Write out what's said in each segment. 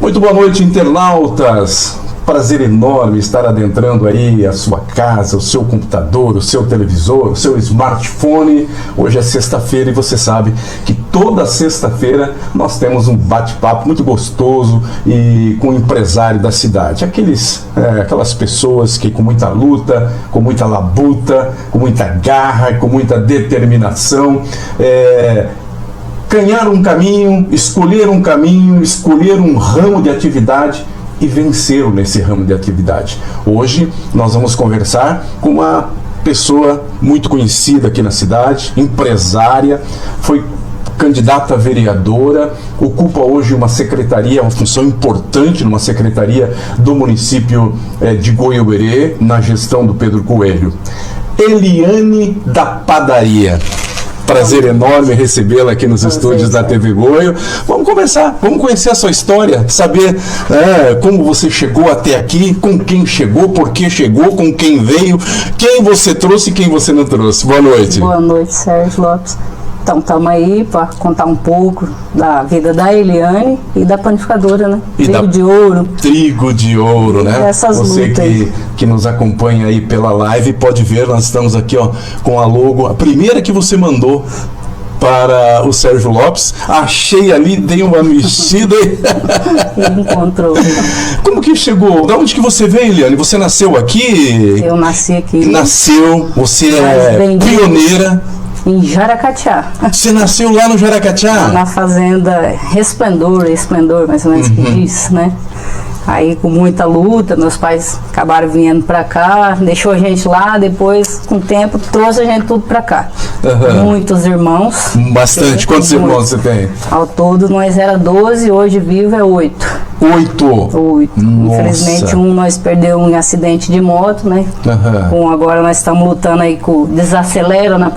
Muito boa noite, internautas. Prazer enorme estar adentrando aí a sua casa, o seu computador, o seu televisor, o seu smartphone. Hoje é sexta-feira e você sabe que toda sexta-feira nós temos um bate-papo muito gostoso e com o empresário da cidade. Aquelas pessoas que com muita luta, com muita labuta, com muita garra, com muita determinação, ganhar um caminho, escolher um ramo de atividade e venceram nesse ramo de atividade. Hoje nós vamos conversar com uma pessoa muito conhecida aqui na cidade, empresária, foi candidata a vereadora, ocupa hoje uma secretaria, uma função importante numa secretaria do município de Goiânia, na gestão do Pedro Coelho. Eliane da Padaria. Prazer enorme recebê-la aqui nos estúdios da TV Goio. Vamos conversar, vamos conhecer a sua história, saber como você chegou até aqui, com quem chegou, por que chegou, com quem veio, quem você trouxe e quem você não trouxe. Boa noite. Boa noite, Sérgio Lopes. Então, estamos aí para contar um pouco da vida da Eliane e da panificadora, né? Trigo de Ouro. Trigo de Ouro, né? Essas Você lutas. que nos acompanha aí pela live pode ver, nós estamos aqui com a logo, a primeira que você mandou para o Sérgio Lopes. Achei ali, dei uma mexida. Ele encontrou. Como que chegou? Da onde que você veio, Eliane? Você nasceu aqui? Eu nasci aqui. Nasceu, você é pioneira. Em Jaracatiá. Você nasceu lá no Jaracatiá? Na fazenda Esplendor, mais ou menos que diz, né? Aí com muita luta, meus pais acabaram vindo pra cá, deixou a gente lá, depois com o tempo trouxe a gente tudo pra cá. Muitos irmãos. Bastante. Quantos irmãos você tem? Ao todo nós era 12, hoje vivo é 8. 8? Infelizmente nós perdemos um acidente de moto, né? Agora nós estamos lutando aí com desacelera na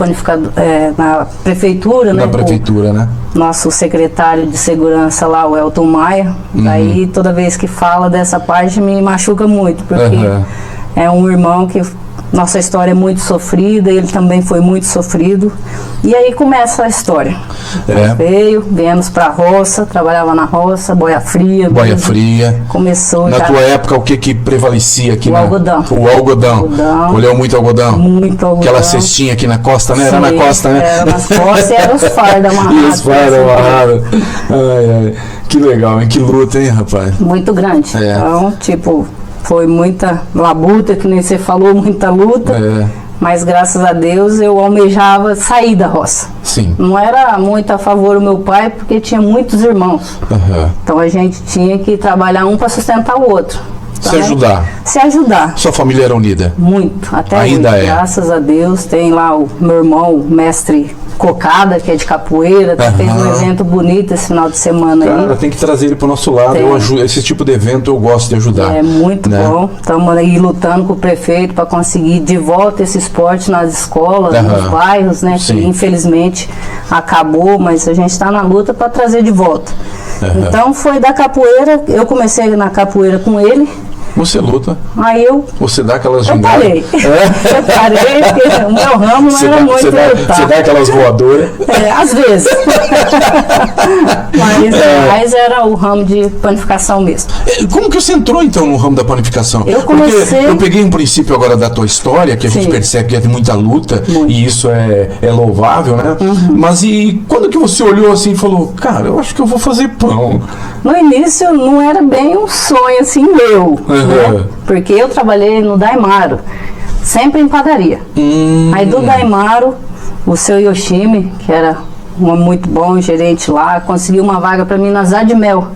prefeitura, né? Na prefeitura, né? Nosso secretário de segurança lá, o Elton Maia. Daí toda vez que fala dessa parte me machuca muito, porque é um irmão que nossa história é muito sofrida, ele também foi muito sofrido. E aí começa a história. Viemos pra roça, trabalhava na roça, boia fria. Boia fria. Começou na tua época, o que prevalecia aqui? O algodão. O algodão. Colheu muito algodão? Muito algodão. Aquela cestinha aqui na costa, né? Sim, era na costa, né? Era nas costas e eram os fardos amarrados. E os fardos amarrados. Ai. Que legal, hein? Que luta, hein, rapaz? Muito grande. Então, foi muita labuta, que nem você falou, muita luta. Mas graças a Deus eu almejava sair da roça. Sim. Não era muito a favor do meu pai, porque tinha muitos irmãos. Então a gente tinha que trabalhar um para sustentar o outro. Então, Se ajudar. Sua família era unida? Muito. Até ainda hoje, graças a Deus. Tem lá o meu irmão, o mestre Cocada, que é de capoeira, fez um evento bonito esse final de semana aí. Cara, tem que trazer ele pro nosso lado. Eu ajudo, esse tipo de evento eu gosto de ajudar. É muito bom. Estamos aí lutando com o prefeito para conseguir de volta esse esporte nas escolas, nos bairros, né? Sim. Que infelizmente acabou, mas a gente está na luta para trazer de volta. Então foi da capoeira, eu comecei na capoeira com ele. Você luta? Aí Você dá aquelas gingadas? Eu parei, porque o meu ramo não era muito lutar. Você dá aquelas voadoras? Às vezes. Mas era o ramo de panificação mesmo. Como que você entrou então no ramo da panificação? Eu comecei... Porque eu peguei um princípio agora da tua história, que a gente percebe que é de muita luta, e isso é louvável, né? Mas e quando que você olhou assim e falou, cara, eu acho que eu vou fazer pão? No início não era bem um sonho assim meu, né? Porque eu trabalhei no Daimaro, sempre em padaria. Aí do Daimaro, o seu Yoshimi, que era um muito bom gerente lá, conseguiu uma vaga para mim na Zadmel,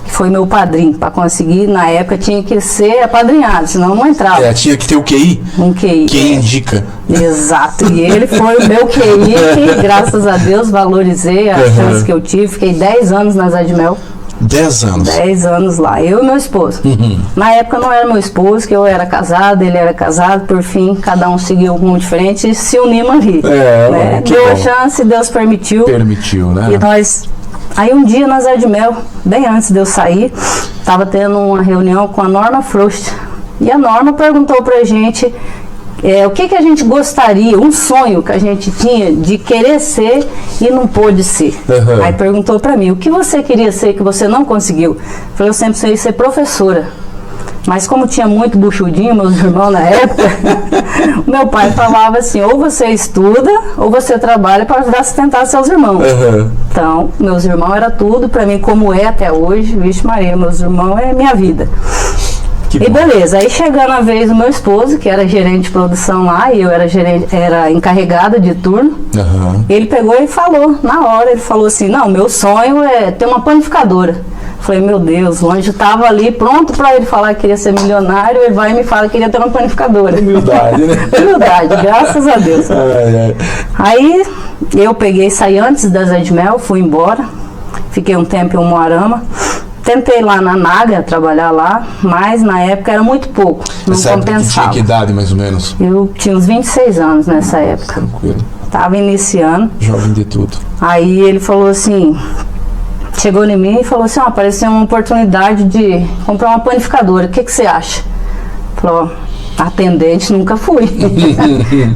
que foi meu padrinho. Para conseguir, na época, tinha que ser apadrinhado, senão não entrava. Tinha que ter o QI? Um QI. Quem indica. Exato, e ele foi o meu QI, que graças a Deus valorizei a chance que eu tive. Fiquei 10 anos na Zadmel. 10 anos? 10 anos lá, eu e meu esposo. Na época não era meu esposo, que eu era casado, ele era casado, por fim, cada um seguiu um rumo diferente e se unimos ali. Deu a chance, Deus permitiu. Permitiu, né? E nós... Aí um dia na Zadmel, bem antes de eu sair, estava tendo uma reunião com a Norma Frost. E a Norma perguntou pra gente o que a gente gostaria, um sonho que a gente tinha de querer ser e não pôde ser. Aí perguntou para mim, o que você queria ser que você não conseguiu? Eu falei, eu sempre sonhei ser professora. Mas como tinha muito buchudinho, meus irmãos na época, meu pai falava assim, ou você estuda, ou você trabalha para ajudar a sustentar seus irmãos. Então, meus irmãos era tudo, para mim como é até hoje, vixe Maria, meus irmãos é minha vida. E beleza, aí chegando a vez do meu esposo, que era gerente de produção lá, e eu era encarregada de turno, ele pegou e falou, na hora, ele falou assim, não, meu sonho é ter uma panificadora. Falei, meu Deus, o anjo estava ali pronto para ele falar que queria ser milionário, ele vai e me fala que queria ter uma panificadora. Humildade, né? Humildade, graças a Deus. Aí eu peguei e saí antes da Zé de Mel, fui embora, fiquei um tempo em Umuarama. Tentei lá na Naga trabalhar lá, mas na época era muito pouco, não compensava. Tinha que idade mais ou menos? Eu tinha uns 26 anos nessa época. Tranquilo. Tava iniciando. Jovem de tudo. Aí ele falou assim, chegou em mim e falou assim, apareceu uma oportunidade de comprar uma panificadora, o que você acha? Falou, atendente nunca fui.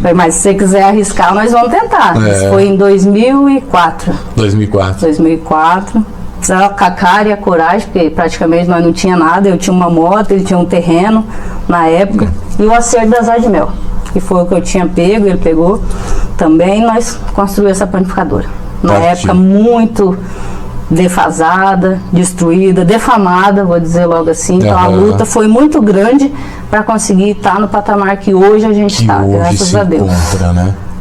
Falei, mas se você quiser arriscar, nós vamos tentar. Isso foi em 2004. 2004. Precisava com a cara e a coragem, porque praticamente nós não tinha nada. Eu tinha uma moto, ele tinha um terreno na época. E o acerto da Zé de Mel, que foi o que eu tinha pego, ele pegou também. Nós construímos essa panificadora. Na época muito defasada, destruída, defamada, vou dizer logo assim. Então a luta foi muito grande para conseguir estar no patamar que hoje a gente está, graças a Deus.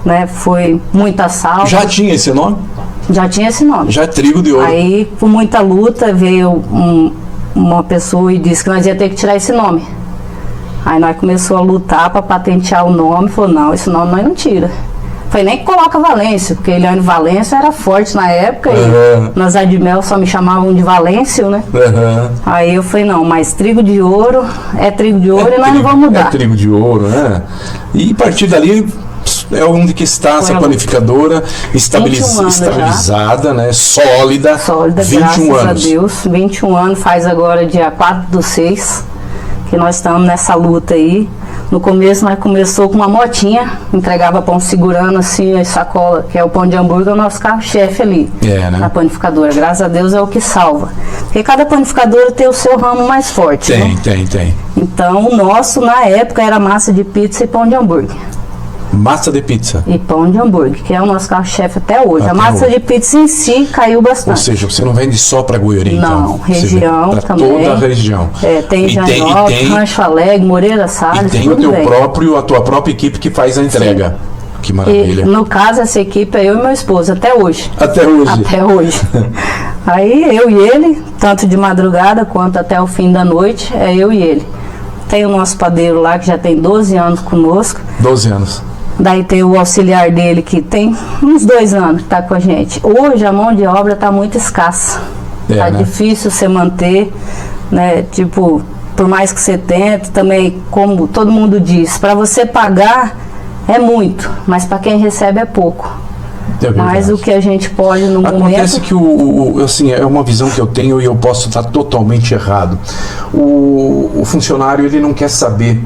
Né? Foi muito assalto. Já tinha esse nome? Já tinha esse nome. Já é Trigo de Ouro. Aí, com muita luta, veio uma pessoa e disse que nós ia ter que tirar esse nome. Aí nós começamos a lutar para patentear o nome. Falou, não, esse nome nós não tira. Falei, nem que coloca Valêncio, porque Eliane Valêncio era forte na época. E na Zé de Mel só me chamavam de Valêncio, né? Aí eu falei, não, mas Trigo de Ouro é Trigo de Ouro e nós não vamos mudar. É Trigo de Ouro, né? E a partir dali é onde que está essa panificadora estabilizada, né? Sólida, 21 graças anos. A Deus, 21 anos, faz agora dia 4/6, que nós estamos nessa luta aí. No começo nós começou com uma motinha, entregava pão segurando assim a sacola, que é o pão de hambúrguer, o nosso carro-chefe ali, né? Na panificadora. Graças a Deus é o que salva. Porque cada panificadora tem o seu ramo mais forte. Tem. Então o nosso, na época, era massa de pizza e pão de hambúrguer. Massa de pizza. E pão de hambúrguer, que é o nosso carro-chefe até hoje. A massa de pizza em si caiu bastante. Ou seja, você não vende só para Goiânia, então? Não, região também. Toda a região. Tem Janópolis, Rancho Alegre, Moreira Salles, e tem a tua própria equipe que faz a entrega. Sim. Que maravilha. E, no caso, essa equipe é eu e meu esposo, até hoje. Até hoje. Aí eu e ele, tanto de madrugada quanto até o fim da noite, é eu e ele. Tem o nosso padeiro lá, que já tem 12 anos conosco. 12 anos. Daí tem o auxiliar dele que tem uns 2 anos que está com a gente. Hoje a mão de obra está muito escassa. Tá difícil você manter, né? Tipo, por mais que você tente, também, como todo mundo diz, para você pagar é muito, mas para quem recebe é pouco. Mas o que a gente pode no momento... Acontece que assim, é uma visão que eu tenho e eu posso estar totalmente errado. O funcionário, ele não quer saber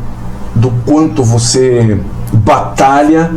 do quanto você batalha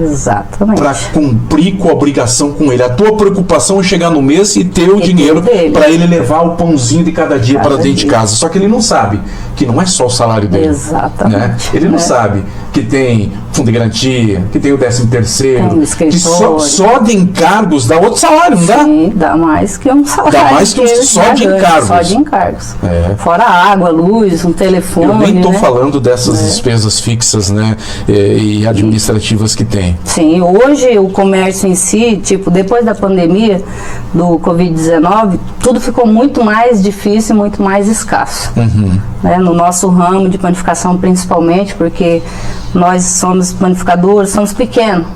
para cumprir com a obrigação com ele. A tua preocupação é chegar no mês e ter o dinheiro para ele levar o pãozinho de cada dia para dentro de casa. Só que ele não sabe que não é só o salário dele. Exatamente. Né? Ele não sabe que tem fundo de garantia, que tem o 13º, que só de encargos dá outro salário, não dá? Sim, dá mais que um salário. Dá mais que só de encargos. Só de encargos. Fora água, luz, um telefone. Eu nem estou falando dessas despesas fixas, né? E administrativas que tem. Sim, hoje o comércio em si, tipo, depois da pandemia do Covid-19, tudo ficou muito mais difícil, muito mais escasso. Né? No nosso ramo de panificação principalmente, porque nós somos panificadores, somos pequenos.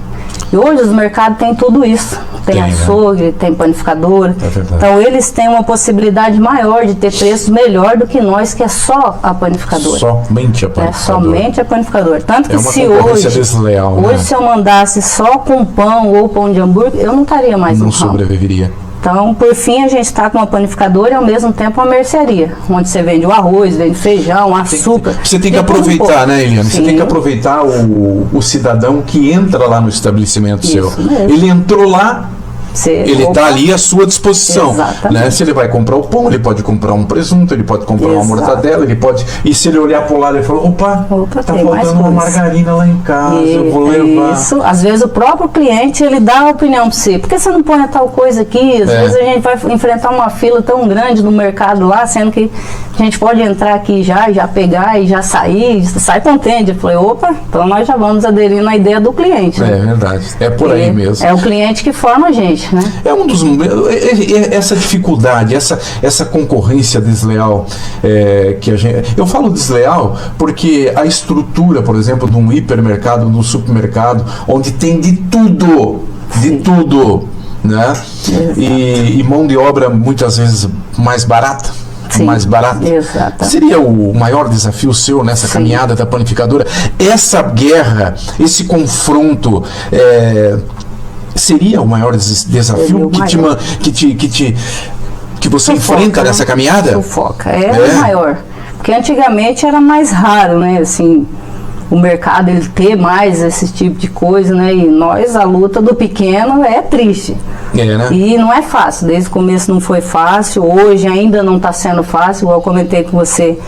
E hoje os mercados têm tudo isso. Tem açougue, tem panificadora. Então eles têm uma possibilidade maior de ter preços melhor do que nós, que é só a panificadora. Somente a panificadora. Somente a panificadora. Tanto que se desleal, hoje se eu mandasse só com pão ou pão de hambúrguer, eu não estaria mais no ramo. Não sobreviveria. Então, por fim, a gente está com uma panificadora e ao mesmo tempo uma mercearia, onde você vende o arroz, vende feijão, açúcar. Você tem que aproveitar, né, Eliane? Você tem que aproveitar o cidadão que entra lá no estabelecimento seu. Mesmo. Ele entrou lá, ele está ali à sua disposição. Né? Se ele vai comprar o pão, ele pode comprar um presunto, ele pode comprar uma mortadela, ele pode. E se ele olhar para o lado, ele fala: opa, tá faltando uma margarina lá em casa, eu vou levar. Isso, às vezes o próprio cliente ele dá a opinião para você. Por que você não põe tal coisa aqui? Às vezes a gente vai enfrentar uma fila tão grande no mercado lá, sendo que a gente pode entrar aqui já pegar e já sair, sai contente. Eu falei: opa, então nós já vamos aderindo à ideia do cliente. Né? É verdade, é por aí mesmo. É o cliente que forma a gente. Né? É um dos essa dificuldade, essa concorrência desleal que a gente. Eu falo desleal porque a estrutura, por exemplo, de um hipermercado, de um supermercado, onde tem de tudo, né? E mão de obra muitas vezes mais barata. Mais barato. Exatamente. Seria o maior desafio seu nessa caminhada da panificadora? Essa guerra, esse confronto seria o maior desafio que você enfrenta nessa caminhada? Sufoca. O maior. Porque antigamente era mais raro, né? Assim, o mercado ele ter mais esse tipo de coisa, né? E nós, a luta do pequeno é triste. Né? E não é fácil. Desde o começo não foi fácil. Hoje ainda não está sendo fácil. Igual eu comentei com você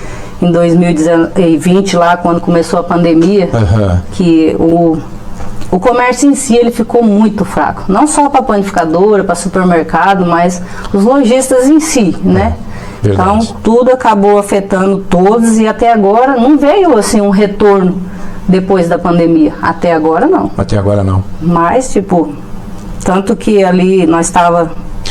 em 2020, lá quando começou a pandemia, que o comércio em si ele ficou muito fraco, não só para panificadora, para supermercado, mas os lojistas em si, né? Então tudo acabou afetando todos e até agora não veio assim um retorno depois da pandemia. Até agora não. Até agora não. Mas tanto que ali nós estava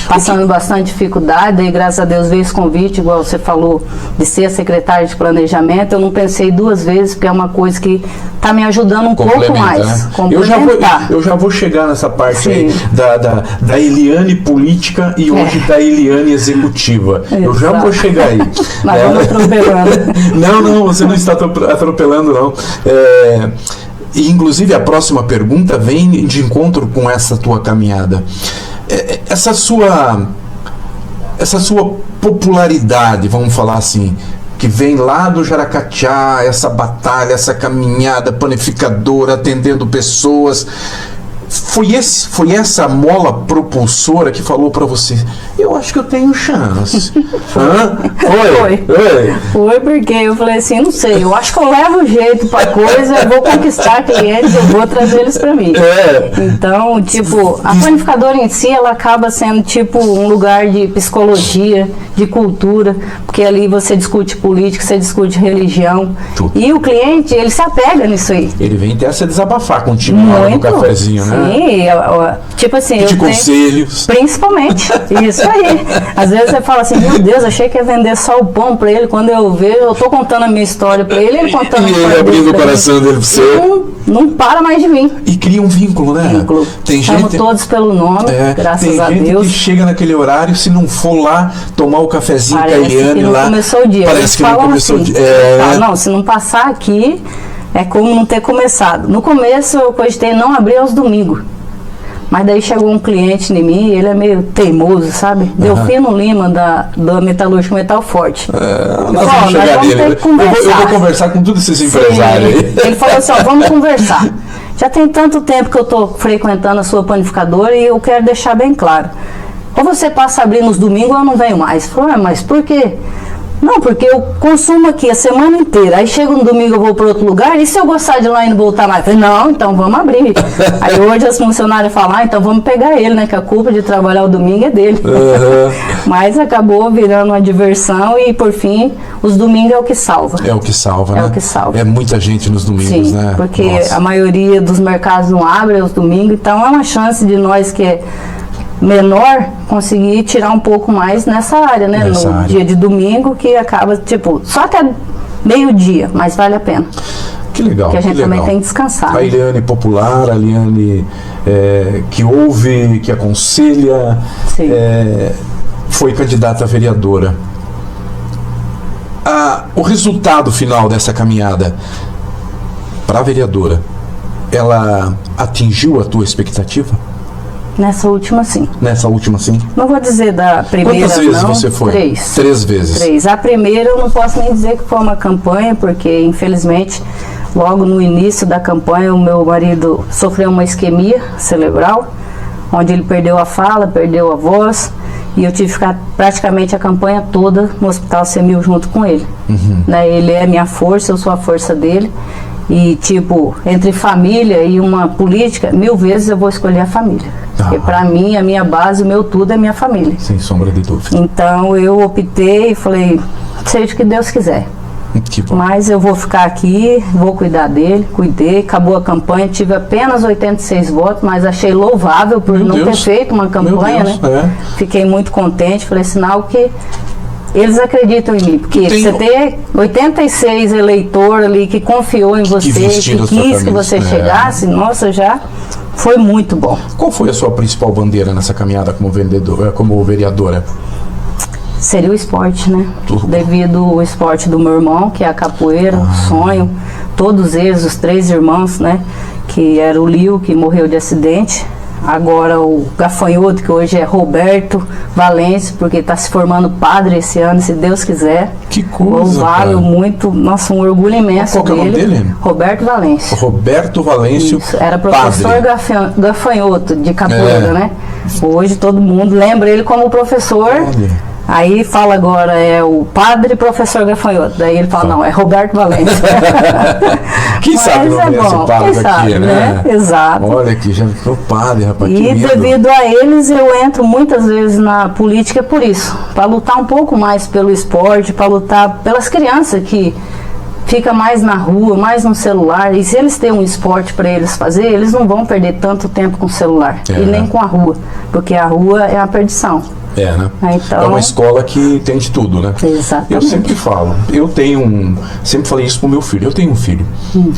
passando bastante dificuldade, daí graças a Deus veio esse convite, igual você falou, de ser secretária de planejamento. Eu não pensei duas vezes, porque é uma coisa que está me ajudando um pouco mais. Né? Eu já vou chegar nessa parte aí da Eliane política e hoje da Eliane executiva. Eu já vou chegar aí. Mas vamos atropelando. Não, você não está atropelando, não. E inclusive a próxima pergunta vem de encontro com essa tua caminhada. Essa sua popularidade, vamos falar assim, que vem lá do Jaracateá, essa batalha, essa caminhada panificadora, atendendo pessoas, foi essa mola propulsora que falou para você: eu acho que eu tenho chance. Foi porque eu falei assim: não sei, eu acho que eu levo jeito pra coisa, eu vou conquistar clientes, eu vou trazer eles pra mim. Então, a panificadora em si, ela acaba sendo um lugar de psicologia, de cultura, porque ali você discute política, você discute religião. E o cliente, ele se apega nisso aí. Ele vem até se desabafar contigo no cafezinho, né? Sim, assim, pedir conselhos. Principalmente, isso aí. Às vezes você fala assim: meu Deus, achei que ia vender só o pão pra ele. Quando eu vejo, eu tô contando a minha história pra ele contando a história ele abrindo o coração dele pra você. Não para mais de vir. E cria um vínculo, né? Chamo todos pelo nome, graças a Deus. Tem gente que chega naquele horário, se não for lá tomar o cafezinho com a Eliane lá, começou o dia. Parece que não começou o dia. Não, se não passar aqui, é como não ter começado. No começo eu cogitei não abrir aos domingos. Mas daí chegou um cliente em mim, ele é meio teimoso, sabe? Delfino Lima, da Metalúrgica Metal Forte. Nós vamos chegar nele. Eu vou conversar com todos esses empresários aí. Ele falou assim: vamos conversar. Já tem tanto tempo que eu estou frequentando a sua panificadora e eu quero deixar bem claro. Ou você passa a abrir nos domingos ou eu não venho mais. Falei: mas por quê? Não, porque eu consumo aqui a semana inteira. Aí chega um domingo, eu vou para outro lugar. E se eu gostar de ir lá e não voltar mais? Eu falei: não, então vamos abrir. Aí hoje as funcionárias falam: então vamos pegar ele, né? Que a culpa de trabalhar o domingo é dele. Mas acabou virando uma diversão e, por fim, os domingos é o que salva. É o que salva, né? É o que salva. É muita gente nos domingos, sim, né? Porque a maioria dos mercados não abre aos domingos. Então é uma chance de nós que é menor conseguir tirar um pouco mais nessa área, né? Dia de domingo, que acaba, só até meio-dia, mas vale a pena. Que legal. Porque a gente também tem que descansar. A Eliane popular, a Eliane que ouve, que aconselha, foi candidata a vereadora. O resultado final dessa caminhada para a vereadora, ela atingiu a tua expectativa? Nessa última, sim. Nessa última, sim? Não vou dizer da primeira, Quantas vezes não. você foi? 3. 3 vezes. 3. A primeira eu não posso nem dizer que foi uma campanha, porque infelizmente logo no início da campanha o meu marido sofreu uma isquemia cerebral, onde ele perdeu a fala, perdeu a voz, e eu tive que ficar praticamente a campanha toda no Hospital Semil junto com ele. Né? Ele é minha força, eu sou a força dele. E tipo, entre família e uma política, 1000 vezes eu vou escolher a família. Porque pra mim, a minha base, o meu tudo é minha família. Sem sombra de dúvida. Então eu optei e falei, seja o que Deus quiser. Que bom. Mas eu vou ficar aqui, vou cuidar dele, cuidei, acabou a campanha, tive apenas 86 votos, mas achei louvável por não ter feito uma campanha, né? Fiquei muito contente, falei, sinal que eles acreditam em mim, porque você ter 86 eleitor ali que confiou em você, que quis que você chegasse, nossa, já foi muito bom. Qual foi a sua principal bandeira nessa caminhada como vereadora? Seria o esporte, né? Devido ao esporte do meu irmão, que é a capoeira, o sonho, todos eles, os 3 irmãos, né? Que era o Lio, que morreu de acidente, agora o gafanhoto, que hoje é Roberto Valêncio, porque está se formando padre esse ano, se Deus quiser. Que coisa, Louvável, muito, nossa, um orgulho imenso. Qual que é o nome dele? Roberto Valêncio. Roberto Valêncio. Isso. Era professor gafanhoto de capoeira, né? Hoje todo mundo lembra ele como professor. Olha. Aí fala agora, é o padre professor gafanhoto. Daí ele fala, não, é Roberto Valêncio. Quem sabe não é esse padre aqui, né? Exato. Olha aqui, já ficou padre, rapaz. E devido a eles, eu entro muitas vezes na política por isso. Para lutar um pouco mais pelo esporte, para lutar pelas crianças que fica mais na rua, mais no celular. E se eles têm um esporte para eles fazer, eles não vão perder tanto tempo com o celular. E nem com a rua. Porque a rua é a perdição. Né? Então, é uma escola que tem de tudo, né? Exatamente. Eu sempre falo, sempre falei isso pro meu filho, eu tenho um filho,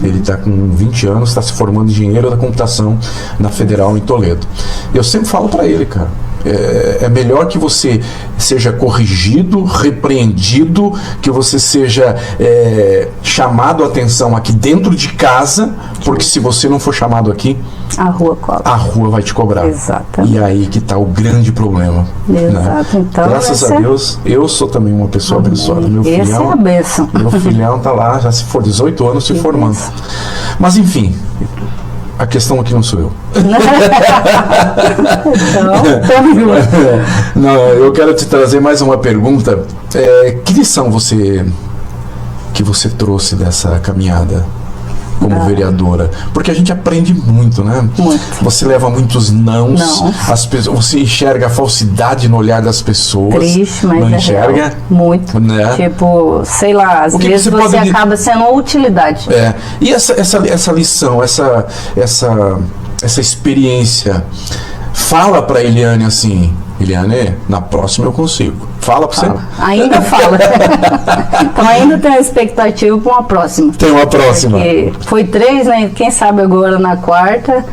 ele tá com 20 anos, está se formando engenheiro da computação na Federal em Toledo. Eu sempre falo para ele, cara, é melhor que você seja corrigido, repreendido, que você seja chamado a atenção aqui dentro de casa, porque se você não for chamado aqui, a rua cobra. A rua vai te cobrar. Exatamente. E aí que está o grande problema. Exato. Né? Então, graças a Deus, eu sou também uma pessoa abençoada. Meu filhão, é a bênção. Meu filhão está lá, já se for 18 anos, se formando. Mas enfim, a questão aqui não sou eu. Não, eu quero te trazer mais uma pergunta. Que lição que você trouxe dessa caminhada como vereadora? Porque a gente aprende muito, né? Muito. Você leva muitos nãos, você enxerga a falsidade no olhar das pessoas. Triste, mas não enxerga? Real. Muito. Né? Tipo, sei lá, às vezes você acaba sendo uma utilidade. E essa lição, essa experiência, fala pra Eliane assim, Eliane, na próxima eu consigo. Fala pra você. Ainda fala. Então ainda tem uma expectativa para uma próxima. Tem uma próxima. Porque foi 3, né? Quem sabe agora na 4ª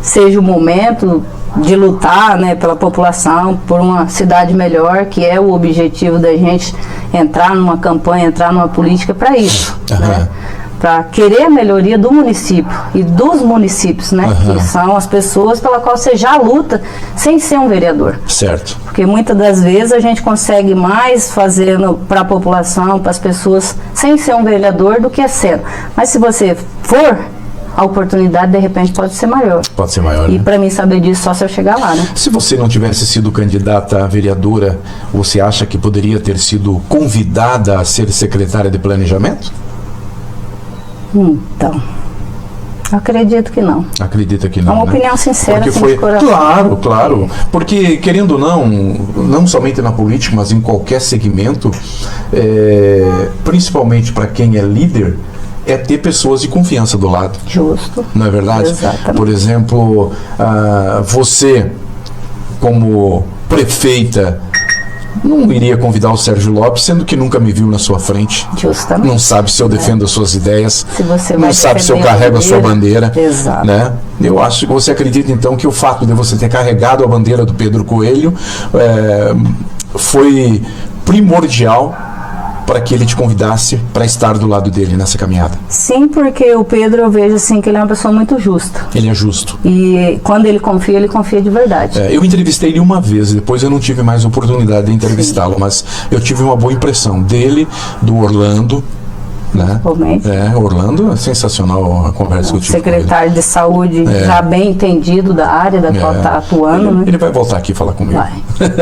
seja o momento de lutar, né, pela população, por uma cidade melhor, que é o objetivo da gente entrar numa campanha, entrar numa política para isso. Né? Para querer a melhoria do município e dos municípios, né? Que são as pessoas pela qual você já luta sem ser um vereador. Certo. Porque muitas das vezes a gente consegue mais fazendo para a população, para as pessoas, sem ser um vereador do que sendo. Mas se você for, a oportunidade de repente pode ser maior. Pode ser maior. E né? para mim saber disso só se eu chegar lá, né? Se você não tivesse sido candidata a vereadora, você acha que poderia ter sido convidada a ser secretária de planejamento? Então, acredito que não. Acredita que não. É uma né? opinião sincera, porque assim, foi de coração. Claro. Porque, querendo ou não somente na política, mas em qualquer segmento, principalmente para quem é líder, é ter pessoas de confiança do lado. Justo. Não é verdade? Exatamente. Por exemplo, você, como prefeita, não iria convidar o Sérgio Lopes, sendo que nunca me viu na sua frente. Justamente. Não sabe se eu defendo as suas ideias. Se você não sabe se eu carrego a sua bandeira. Exato. Né? Eu acho que você acredita, então, que o fato de você ter carregado a bandeira do Pedro Coelho foi primordial para que ele te convidasse para estar do lado dele nessa caminhada? Sim, porque o Pedro, eu vejo assim que ele é uma pessoa muito justa. Ele é justo. E quando ele confia de verdade. Eu entrevistei ele uma vez, depois eu não tive mais oportunidade de entrevistá-lo, mas eu tive uma boa impressão dele, do Orlando, né? Orlando é sensacional a conversa que eu tive secretário de saúde, já bem entendido da área da qual está atuando, né? Ele vai voltar aqui falar comigo. Vai.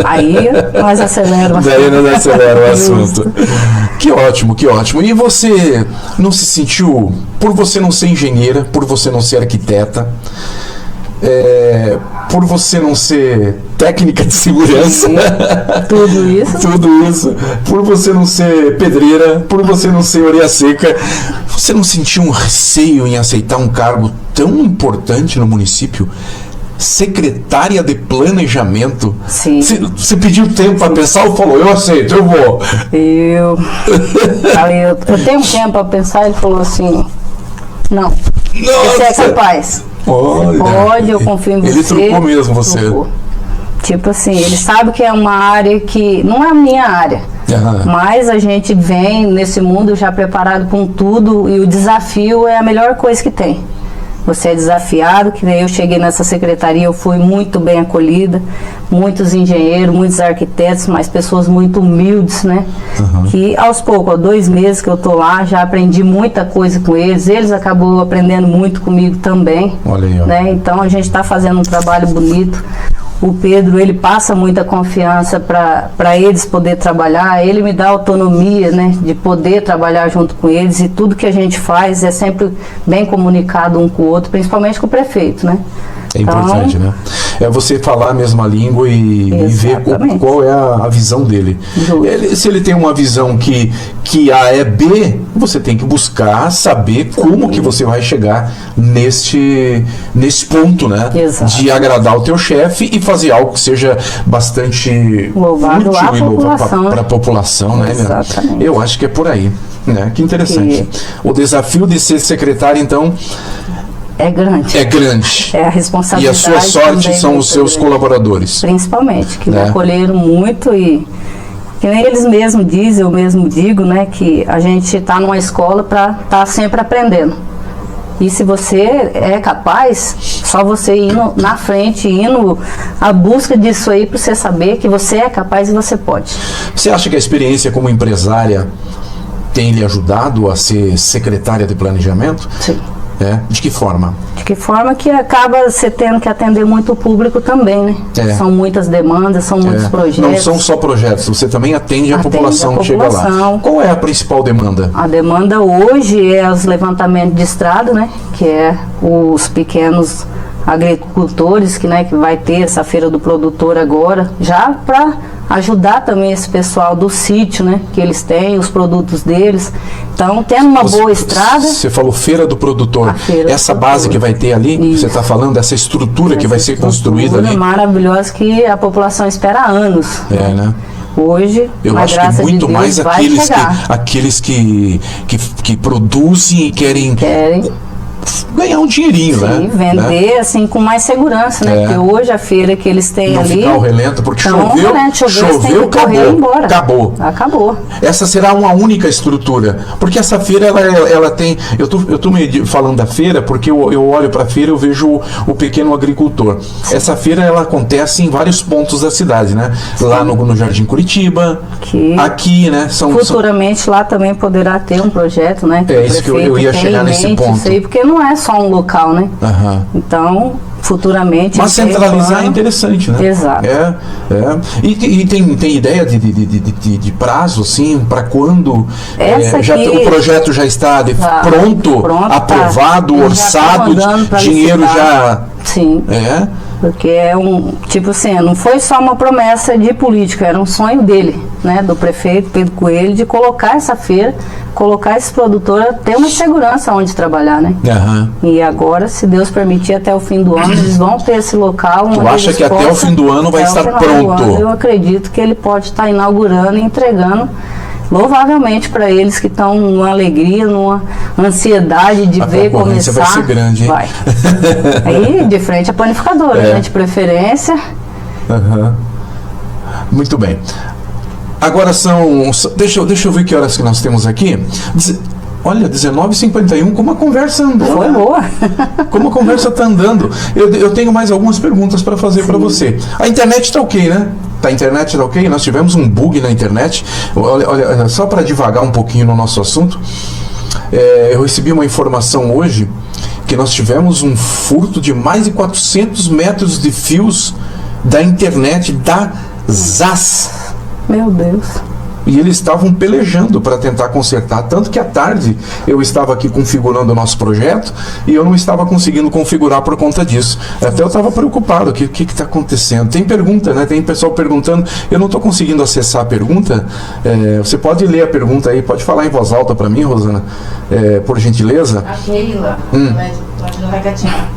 Aí nós aceleramos. Daí nós aceleramos o assunto. Que ótimo, que ótimo. E você não se sentiu, por você não ser engenheira, por você não ser arquiteta, por você não ser técnica de segurança, tudo isso, por você não ser pedreira, por você não ser orelha seca, você não sentiu um receio em aceitar um cargo tão importante no município? Secretária de Planejamento. Sim. Você pediu tempo para pensar ou falou, eu aceito, eu vou? Eu tenho um tempo para pensar. Ele falou assim, não, você é capaz. Você pode, eu confio em você. Ele trocou mesmo você. Trocou. Tipo assim, ele sabe que é uma área que não é a minha área, mas a gente vem nesse mundo já preparado com tudo, e o desafio é a melhor coisa que tem. Você é desafiado, que nem eu cheguei nessa secretaria, eu fui muito bem acolhida, muitos engenheiros, muitos arquitetos, mas pessoas muito humildes, né? Que aos poucos, há 2 meses que eu tô lá, já aprendi muita coisa com eles acabam aprendendo muito comigo também. Olha aí, ó. Né? Então a gente está fazendo um trabalho bonito. O Pedro, ele passa muita confiança para eles poder trabalhar, ele me dá autonomia, né, de poder trabalhar junto com eles, e tudo que a gente faz é sempre bem comunicado um com o outro, principalmente com o prefeito, né? É importante, né? É você falar a mesma língua e ver qual é a visão dele. Se ele tem uma visão que A é B, você tem que buscar saber como que você vai chegar nesse ponto, né? De agradar o teu chefe e fazer algo que seja bastante louvado útil para a população, né? Exatamente. Eu acho que é por aí, né? Que interessante. O desafio de ser secretário, então, é grande. É grande. É a responsabilidade. E a sua sorte são os seus colaboradores. Principalmente, que me acolheram muito, e que nem eles mesmos dizem, eu mesmo digo, né, que a gente está numa escola para estar sempre aprendendo. E se você é capaz, só você indo na frente, indo à busca disso aí, para você saber que você é capaz e você pode. Você acha que a experiência como empresária tem lhe ajudado a ser secretária de planejamento? Sim. De que forma? De que forma que acaba você tendo que atender muito o público também, né? São muitas demandas, são muitos projetos. Não são só projetos, você também atende a população que chega lá. Qual é a principal demanda? A demanda hoje é os levantamentos de estrada, né? Que é os pequenos agricultores que vai ter essa feira do produtor agora, já para ajudar também esse pessoal do sítio, né, que eles têm, os produtos deles. Então, tendo uma boa estrada... Você falou feira do produtor. Essa base que vai ter ali, você está falando dessa estrutura que vai ser construída ali? Maravilhosa, que a população espera há anos. Né? Hoje, eu acho que muito mais aqueles que produzem e querem ganhar um dinheirinho, né? Vender assim com mais segurança, né? Porque hoje a feira que eles têm não ali... Não ficar o relento, porque choveu, acabou. Essa será uma única estrutura, porque essa feira, ela tem... Eu tô falando da feira, porque eu olho para a feira e eu vejo o pequeno agricultor. Sim. Essa feira, ela acontece em vários pontos da cidade, né? Sim. Lá no Jardim Curitiba, aqui, né? Futuramente lá também poderá ter um projeto, né? É isso que eu ia chegar nesse ponto. Isso aí, porque não é só um local, né? Então, futuramente... Mas centralizar é interessante, né? Exato. E tem ideia de prazo, assim, para quando o projeto já está pronto, aprovado, orçado, dinheiro já... Sim. Porque é tipo assim, não foi só uma promessa de política, era um sonho dele, né, do prefeito Pedro Coelho, de colocar essa feira, colocar esse produtor, ter uma segurança onde trabalhar, né? E agora, se Deus permitir, até o fim do ano, eles vão ter esse local. Tu acha que até o fim do ano vai estar pronto? Eu acredito que ele pode estar inaugurando e entregando, louvavelmente, para eles que estão numa alegria, numa ansiedade de ver começar. Vai ser grande, hein? Vai. Aí, de frente à panificadora, né? De preferência. Muito bem. Agora são... Deixa eu ver que horas que nós temos aqui. Olha, 19h51, como a conversa andou. Foi boa. Como a conversa está andando. Eu tenho mais algumas perguntas para fazer para você. A internet está ok, né? A internet está ok? Nós tivemos um bug na internet. Olha, só para divagar um pouquinho no nosso assunto, eu recebi uma informação hoje que nós tivemos um furto de mais de 400 metros de fios da internet da ZAS. Meu Deus. E eles estavam pelejando para tentar consertar, tanto que à tarde eu estava aqui configurando o nosso projeto e eu não estava conseguindo configurar por conta disso. Até eu estava preocupado, o que está acontecendo? Tem pergunta, né? Tem pessoal perguntando, eu não estou conseguindo acessar a pergunta. Você pode ler a pergunta aí, pode falar em voz alta para mim, Rosana, por gentileza. A Keila, lá de Regatinha.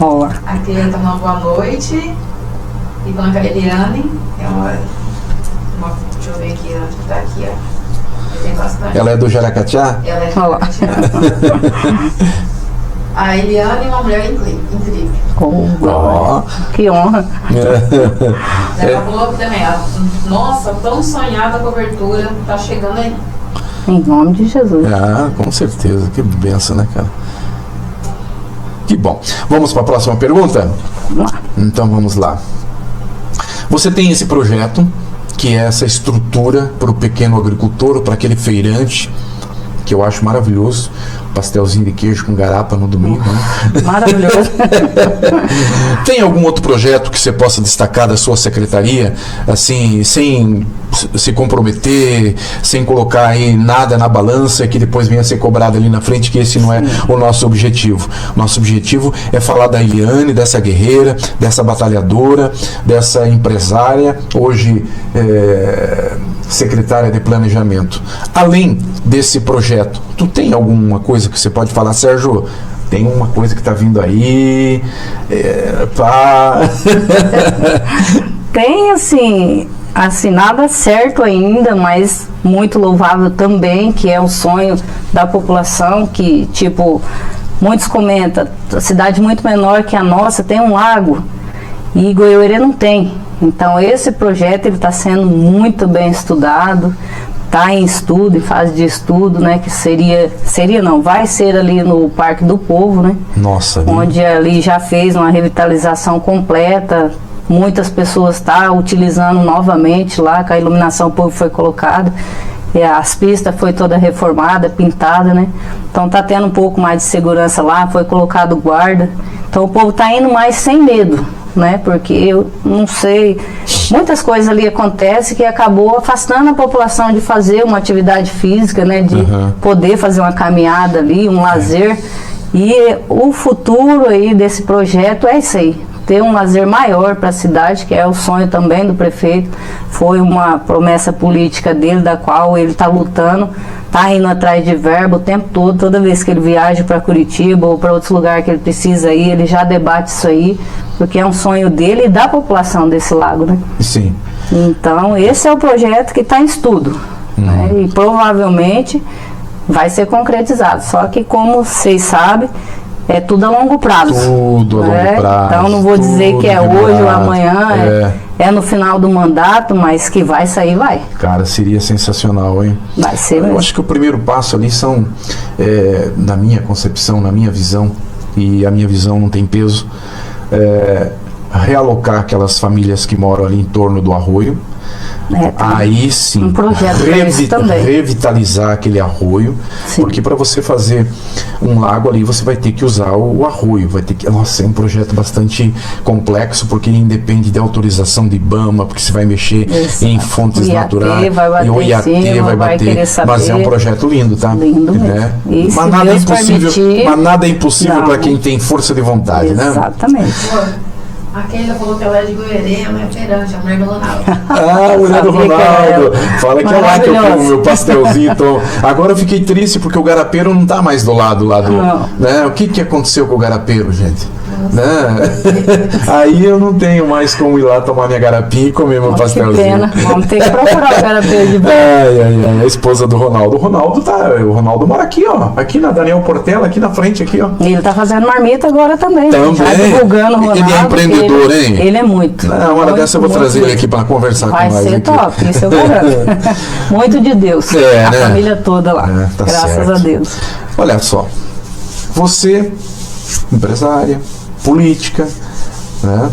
Olá. A Keila está uma boa noite. E Blanca Eliane, deixa eu ver aqui, ó, tá aqui, ó. Tem bastante. Ela é do Jaracatiá? Ela é do Jaracatiá. A Eliane é uma mulher incrível. Que honra. Ela falou também, nossa, tão sonhada a cobertura, tá chegando aí. Em nome de Jesus. Ah, com certeza, que benção, né, cara? Que bom. Vamos para a próxima pergunta? Então vamos lá. Você tem esse projeto, que é essa estrutura para o pequeno agricultor, para aquele feirante, que eu acho maravilhoso, pastelzinho de queijo com garapa no domingo, né? Maravilhoso. Tem algum outro projeto que você possa destacar da sua secretaria, assim, sem se comprometer, sem colocar aí nada na balança que depois venha a ser cobrado ali na frente, que esse não é o nosso objetivo. Nosso objetivo é falar da Eliane, dessa guerreira, dessa batalhadora, dessa empresária, hoje secretária de planejamento. Além desse projeto, tu tem alguma coisa que você pode falar, Sérgio? Tem uma coisa que está vindo aí, Tem, assim, nada certo ainda, mas muito louvável também, que é um sonho da população, que, tipo, muitos comentam, a cidade muito menor que a nossa tem um lago, e Goiôerê não tem. Então, esse projeto ele está sendo muito bem estudado, está em estudo, em fase de estudo, né, que vai ser ali no Parque do Povo, né? Nossa. Onde ali já fez uma revitalização completa, muitas pessoas estão utilizando novamente lá, que a iluminação do povo foi colocada, e as pistas foi toda reformada, pintada, né? Então tá tendo um pouco mais de segurança lá, foi colocado guarda, então o povo tá indo mais sem medo, né? Porque eu não sei, muitas coisas ali acontecem que acabou afastando a população de fazer uma atividade física, né? De poder fazer uma caminhada ali, um lazer. E o futuro aí desse projeto é isso aí, ter um lazer maior para a cidade, que é o sonho também do prefeito, foi uma promessa política dele, da qual ele está lutando, está indo atrás de verba o tempo todo, toda vez que ele viaja para Curitiba ou para outros lugares que ele precisa ir, ele já debate isso aí, porque é um sonho dele e da população desse lago, né? Sim. Então, esse é o projeto que está em estudo, né? E provavelmente vai ser concretizado, só que como vocês sabem, é tudo a longo prazo. Tudo a longo prazo. Então não vou dizer que é hoje ou amanhã, é no final do mandato, mas que vai sair, vai. Cara, seria sensacional, hein? Vai ser mesmo. Eu acho que o primeiro passo ali são, na minha concepção, na minha visão, e a minha visão não tem peso, realocar aquelas famílias que moram ali em torno do arroio. Aí sim, um projeto revitalizar aquele arroio, porque para você fazer um lago ali você vai ter que usar o arroio, vai ter que, nossa, é um projeto bastante complexo, porque independe de autorização de IBAMA, porque você vai mexer em fontes naturais, e o IAT vai bater, mas é um projeto lindo, tá? Lindo né? Mesmo. Mas nada é impossível para quem tem força de vontade, Exatamente. Né? A Keila falou que ela é de Goiôerê, ela é feirante, a mulher do Ronaldo. A mulher do Ronaldo. Fala que é lá que eu como meu pastelzinho. Então, agora eu fiquei triste porque o garapeiro não tá mais do lado lá do... Né? O que aconteceu com o garapeiro, gente? né? Aí eu não tenho mais como ir lá tomar minha garapinha e comer meu pastelzinho. Que pena, vamos ter que procurar o garapinha de volta. A esposa do Ronaldo. O Ronaldo mora aqui, ó. Aqui na Daniel Portela, aqui na frente, aqui, ó. E ele tá fazendo marmita agora também. Já divulgando o Ronaldo. Ele é empreendedor, hein? Ele é muito. Uma hora dessa eu vou trazer ele aqui para conversar com nós. Vai ser top, isso eu garanto. Muito de Deus. A família toda lá. Tá graças certo. a Deus. Olha só. Você, empresária, política, né?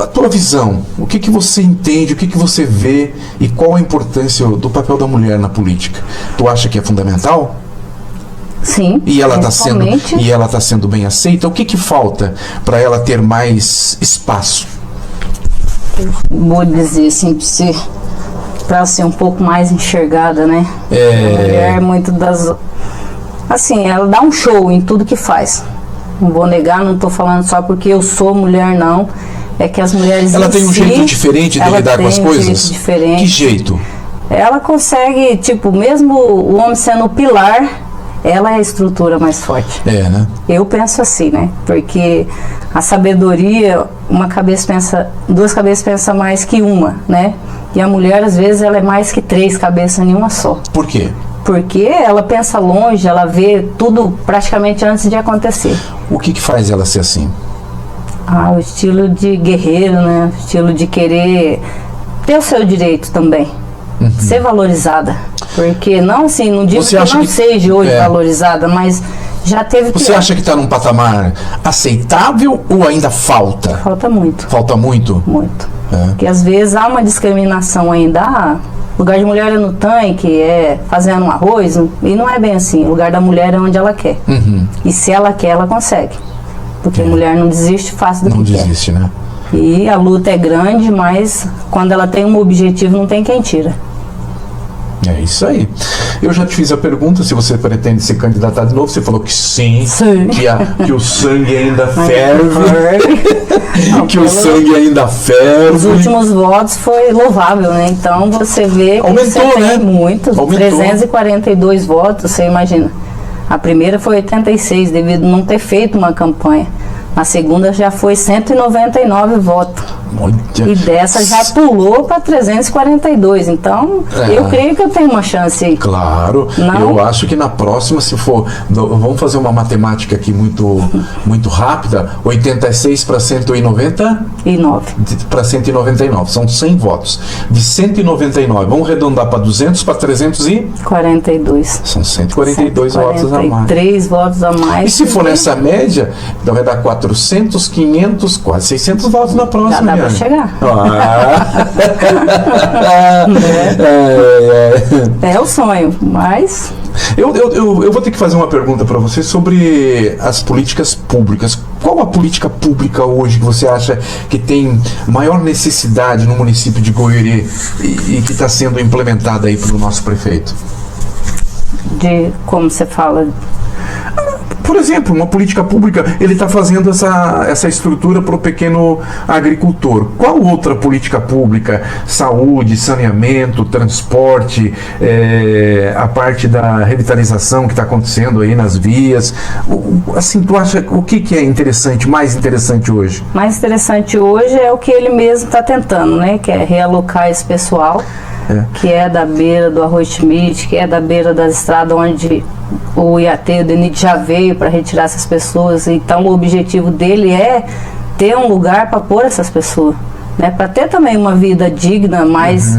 A tua visão, o que você entende, o que você vê e qual a importância do papel da mulher na política? Tu acha que é fundamental? Sim. E ela está sendo bem aceita? O que falta para ela ter mais espaço? Vou dizer assim para ser um pouco mais enxergada, né? A mulher é muito das... Assim, ela dá um show em tudo que faz. Não vou negar, não estou falando só porque eu sou mulher, não. É que as mulheres ela tem um jeito diferente de lidar com as coisas? Jeito diferente. Que jeito? Ela consegue, tipo, mesmo o homem sendo o pilar, ela é a estrutura mais forte. Né? Eu penso assim, né? Porque a sabedoria, duas cabeças pensam mais que uma, né? E a mulher, às vezes, ela é mais que 3 cabeças em uma só. Por quê? Porque ela pensa longe, ela vê tudo praticamente antes de acontecer. O que faz ela ser assim? O estilo de guerreiro, né? O estilo de querer ter o seu direito também. Ser valorizada. Porque não assim, não digo que não seja hoje valorizada, mas já teve que... Você acha que está num patamar aceitável ou ainda falta? Falta muito. Falta muito? Muito. Porque às vezes há uma discriminação ainda. O lugar de mulher é no tanque, é fazendo um arroz, e não é bem assim. O lugar da mulher é onde ela quer. E se ela quer, ela consegue. Porque mulher não desiste fácil do que quer. Não desiste, né? E a luta é grande, mas quando ela tem um objetivo, não tem quem tira. É isso aí. Eu já te fiz a pergunta se você pretende se candidatar de novo. Você falou que sim. Que o sangue ainda ferve. Que o sangue ainda ferve. Os últimos votos foi louvável, né? Então você vê que aumentou, você né? tem muitos. 342 votos, você imagina. A primeira foi 86, devido a não ter feito uma campanha. Na segunda já foi 199 votos. E dessa já pulou para 342. Então, eu creio que eu tenho uma chance aí. Claro. Não? Eu acho que na próxima, se for... Vamos fazer uma matemática aqui muito rápida. 86 para 199? Para 199. São 100 votos. De 199, vamos arredondar para 200, para 342. São 142 votos a mais. 3 votos a mais. E se for nessa média, então vai dar 400, 500, quase 600 votos na próxima. Já dá para chegar. É o sonho, mas... Eu vou ter que fazer uma pergunta para você sobre as políticas públicas. Qual a política pública hoje que você acha que tem maior necessidade no município de Goiuri e que está sendo implementada aí pelo nosso prefeito? De como você fala... Por exemplo, uma política pública, ele está fazendo essa estrutura para o pequeno agricultor. Qual outra política pública? Saúde, saneamento, transporte, a parte da revitalização que está acontecendo aí nas vias. Assim, tu acha o que é interessante, mais interessante hoje? Mais interessante hoje é o que ele mesmo está tentando, né? Que é realocar esse pessoal. Que é da beira do Arroz Schmidt, que é da beira da estrada onde o IAT, o DENIT já veio para retirar essas pessoas. Então o objetivo dele é ter um lugar para pôr essas pessoas, né? Para ter também uma vida digna, mais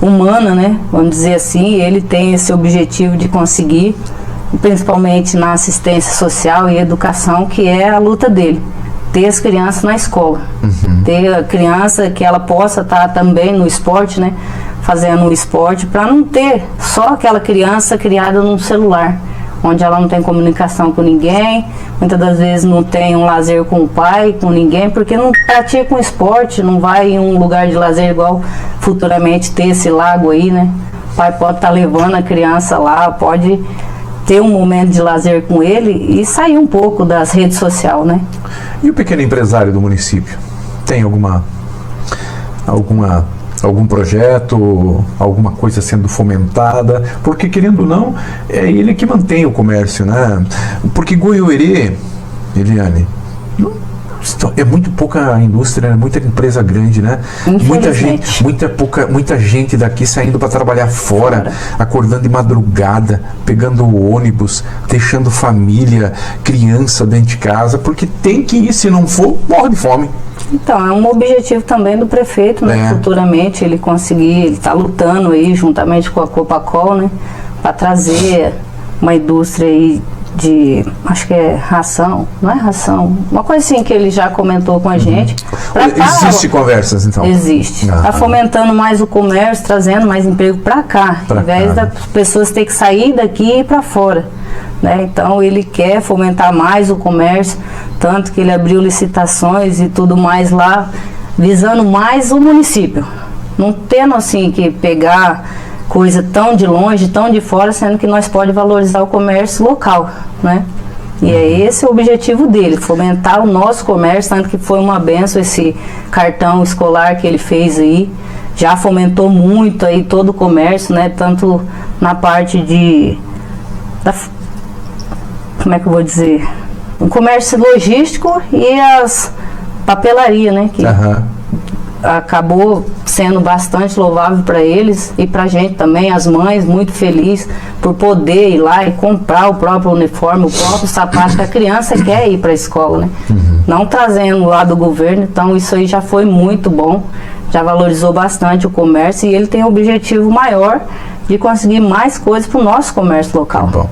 humana, né? Vamos dizer assim. Ele tem esse objetivo de conseguir, principalmente na assistência social e educação, que é a luta dele. Ter as crianças na escola, ter a criança que ela possa estar também no esporte, né? Fazendo o esporte, para não ter só aquela criança criada num celular, onde ela não tem comunicação com ninguém, muitas das vezes não tem um lazer com o pai, com ninguém, porque não pratica um esporte, não vai em um lugar de lazer igual futuramente ter esse lago aí, né? O pai pode estar levando a criança lá, pode ter um momento de lazer com ele e sair um pouco das redes sociais, né? E o pequeno empresário do município? Tem algum projeto, alguma coisa sendo fomentada? Porque, querendo ou não, é ele que mantém o comércio, né? Porque Goiuri, Eliane, É muito pouca indústria, né? Muita empresa grande, né? Muita gente daqui saindo para trabalhar fora, acordando de madrugada, pegando o ônibus, deixando família, criança dentro de casa, porque tem que ir, se não for, morre de fome. Então, é um objetivo também do prefeito, né? Futuramente ele conseguir, ele está lutando aí juntamente com a Copacol, né? Para trazer uma indústria aí de, acho que é ração, não é ração, uma coisa assim que ele já comentou com a gente. Existe conversas, então? Existe. Está fomentando mais o comércio, trazendo mais emprego para cá, ao invés das pessoas terem que sair daqui e ir para fora. Né? Então ele quer fomentar mais o comércio, tanto que ele abriu licitações e tudo mais lá, visando mais o município. Não tendo assim que pegar coisa tão de longe, tão de fora, sendo que nós pode valorizar o comércio local, né? E é esse o objetivo dele, fomentar o nosso comércio, tanto que foi uma benção esse cartão escolar que ele fez aí, já fomentou muito aí todo o comércio, né? Tanto na parte como é que eu vou dizer? O comércio logístico e as papelarias, né? Que acabou sendo bastante louvável para eles e para a gente também, as mães muito felizes por poder ir lá e comprar o próprio uniforme, o próprio sapato que a criança quer ir para a escola, né? Não trazendo lá do governo, então isso aí já foi muito bom, já valorizou bastante o comércio e ele tem um objetivo maior de conseguir mais coisas para o nosso comércio local. Bom,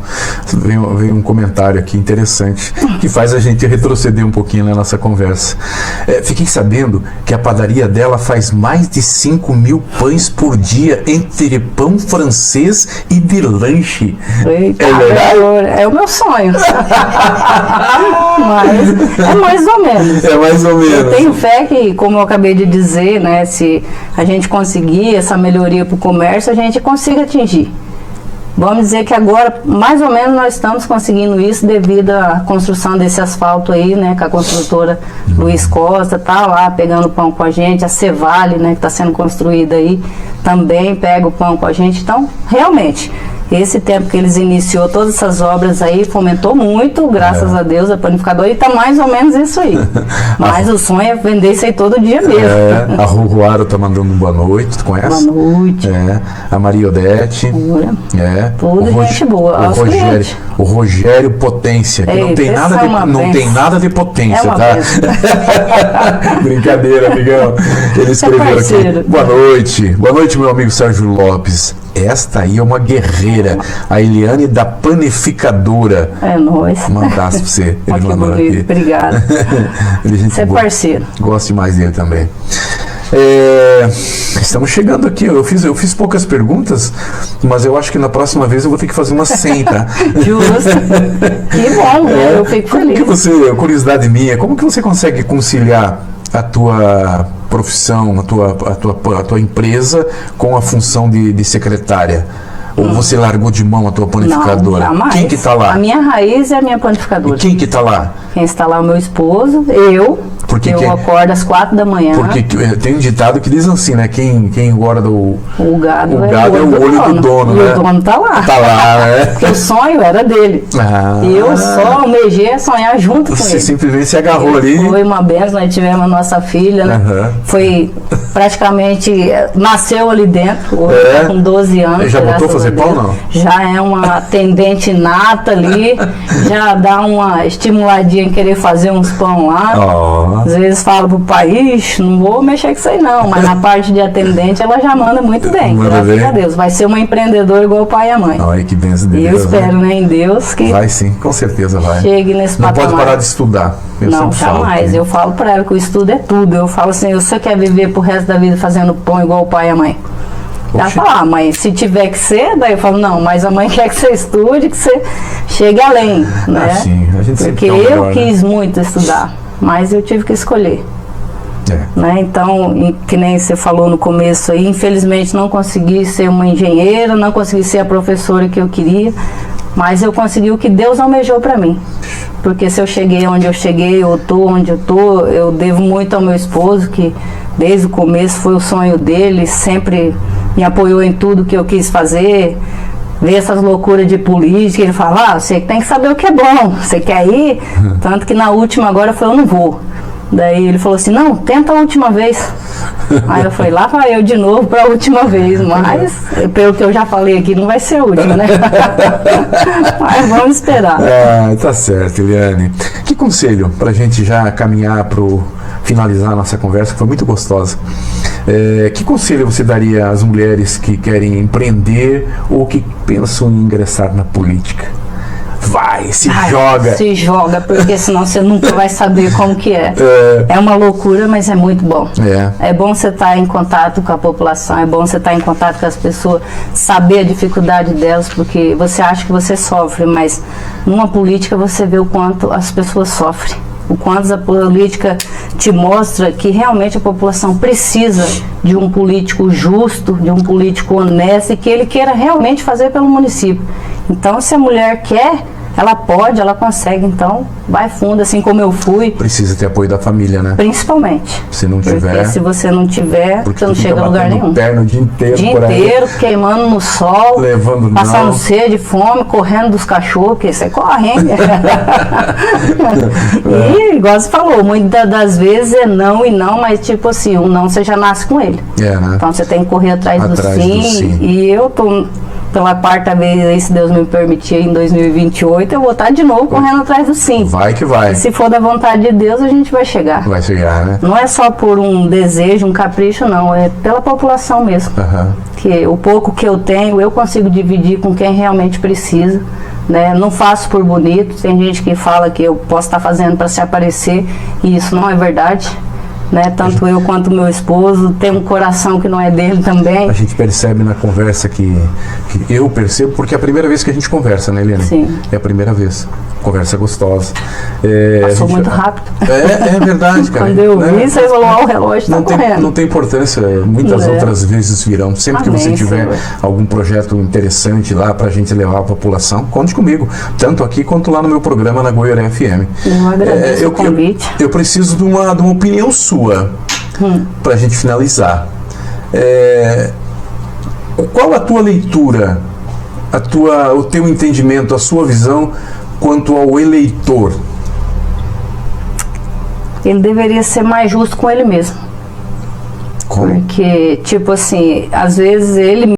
veio um comentário aqui interessante que faz a gente retroceder um pouquinho na nossa conversa. Fiquei sabendo que a padaria dela faz mais de 5.000 pães por dia entre pão francês e de lanche. Eita, é o meu sonho. Mas é mais ou menos. É mais ou menos. Eu tenho fé que, como eu acabei de dizer, né, se a gente conseguir essa melhoria para o comércio, a gente consiga atingir. Vamos dizer que agora, mais ou menos, nós estamos conseguindo isso devido à construção desse asfalto aí, né, que a construtora Luiz Costa tá lá pegando pão com a gente, a Cevale, né, que está sendo construída aí, também pega o pão com a gente. Então, realmente, esse tempo que eles iniciou todas essas obras aí, fomentou muito, graças a Deus, a panificadora, e tá mais ou menos isso aí. Mas o sonho é vender isso aí todo dia mesmo. A Ruruaro tá mandando boa noite, tu conhece? Boa noite. A Maria Odete. Tudo gente boa. O Rogério Potência, que não tem nada de potência, tá? Brincadeira, amigão. Ele escreveu aqui. Boa noite, meu amigo Sérgio Lopes. Esta aí é uma guerreira, a Eliane da Panificadora. É nóis. Um abraço pra você. Ele mandou aqui. Obrigada. Você é parceiro. Gosto demais dele também. Estamos chegando aqui. Eu fiz poucas perguntas, mas eu acho que na próxima vez eu vou ter que fazer uma 100, tá? Justo. Que bom, né? Eu fico feliz. Curiosidade minha, como que você consegue conciliar a tua profissão, a tua empresa com a função de secretária? Ou você largou de mão a tua panificadora? Não, jamais. Quem que tá lá? A minha raiz é a minha panificadora. E quem que tá lá? Quem está lá é o meu esposo, eu. Eu acordo às 4 da manhã. Porque tem um ditado que diz assim, né? Quem guarda o gado é o olho do dono, né? E o dono tá lá. Tá lá, né? Porque o sonho era dele. Eu só almejei sonhar junto com ele. Você simplesmente se agarrou ali. Foi uma benção, nós tivemos a nossa filha, né? Foi praticamente, nasceu ali dentro, hoje tá com 12 anos. Já botou fazer pão, não? Já é uma atendente nata ali, já dá uma estimuladinha em querer fazer uns pão lá. Às vezes fala pro pai, não vou mexer com isso aí não, mas na parte de atendente ela já manda muito bem, graças a Deus. Vai ser uma empreendedora igual o pai e a mãe. Olha que benção de Deus. E eu espero, né, em Deus que... Vai sim, com certeza vai. Chegue nesse patamar. Não pode parar de estudar. Não, jamais. Eu falo pra ela que o estudo é tudo. Eu falo assim, você quer viver pro resto da vida fazendo pão igual o pai e a mãe? Ela fala, mãe, se tiver que ser, daí eu falo, não, mas a mãe quer que você estude, que você chegue além, né? Sim, a gente porque eu quis muito estudar, mas eu tive que escolher. Né? Então, que nem você falou no começo aí, infelizmente não consegui ser uma engenheira, não consegui ser a professora que eu queria, mas eu consegui o que Deus almejou para mim. Porque se eu cheguei onde eu cheguei, eu tô onde eu tô, eu devo muito ao meu esposo, que desde o começo foi o sonho dele, sempre me apoiou em tudo que eu quis fazer. vê essas loucuras de política, ele fala, você tem que saber o que é bom, você quer ir? Tanto que na última agora eu falei, eu não vou. Daí ele falou assim, não, tenta a última vez. Aí eu falei, lá vai eu de novo para a última vez, mas pelo que eu já falei aqui, não vai ser a última, né? Mas vamos esperar. Tá certo, Eliane. Que conselho para a gente já caminhar para finalizar a nossa conversa, que foi muito gostosa. Que conselho você daria às mulheres que querem empreender ou que pensam em ingressar na política? Joga. Se joga, porque senão você nunca vai saber como que é. É uma loucura, mas é muito bom. É bom você estar em contato com a população, é bom você estar em contato com as pessoas, saber a dificuldade delas, porque você acha que você sofre, mas numa política você vê o quanto as pessoas sofrem. O quanto a política te mostra que realmente a população precisa de um político justo, de um político honesto e que ele queira realmente fazer pelo município. Então, se a mulher quer, ela pode, ela consegue. Então, vai fundo, assim como eu fui. Precisa ter apoio da família, né? Principalmente. Se não tiver. Porque se você não tiver, você não chega a lugar nenhum. Perna o dia inteiro, queimando no sol, levando passando sede, fome, correndo dos cachorros, porque você corre, hein? E, igual você falou, muitas das vezes é não e não, mas tipo assim, um não você já nasce com ele. Né? Então você tem que correr atrás do sim. E eu tô pela quarta vez aí, se Deus me permitir, em 2028, eu vou estar de novo correndo atrás do sim. Vai que vai. E se for da vontade de Deus, a gente vai chegar. Vai chegar, né? Não é só por um desejo, um capricho, não. É pela população mesmo. Que o pouco que eu tenho, eu consigo dividir com quem realmente precisa. Né? Não faço por bonito. Tem gente que fala que eu posso estar fazendo para se aparecer, e isso não é verdade. Né? Tanto eu quanto meu esposo tem um coração que não é dele também. A gente percebe na conversa que eu percebo, porque é a primeira vez que a gente conversa, né, Eliane? Sim. É a primeira vez. Conversa gostosa. Passou muito rápido. É verdade, cara. Quando eu vi, você falou, o relógio está correndo. Não tem importância, muitas outras vezes virão. Sempre que você tiver algum projeto interessante lá pra gente levar a população, conte comigo. Tanto aqui quanto lá no meu programa na Goiânia FM. Eu agradeço o convite. Eu preciso de uma opinião sua pra gente finalizar. Qual a tua leitura, o teu entendimento, a sua visão quanto ao eleitor? Ele deveria ser mais justo com ele mesmo. Como? Porque, tipo assim, às vezes ele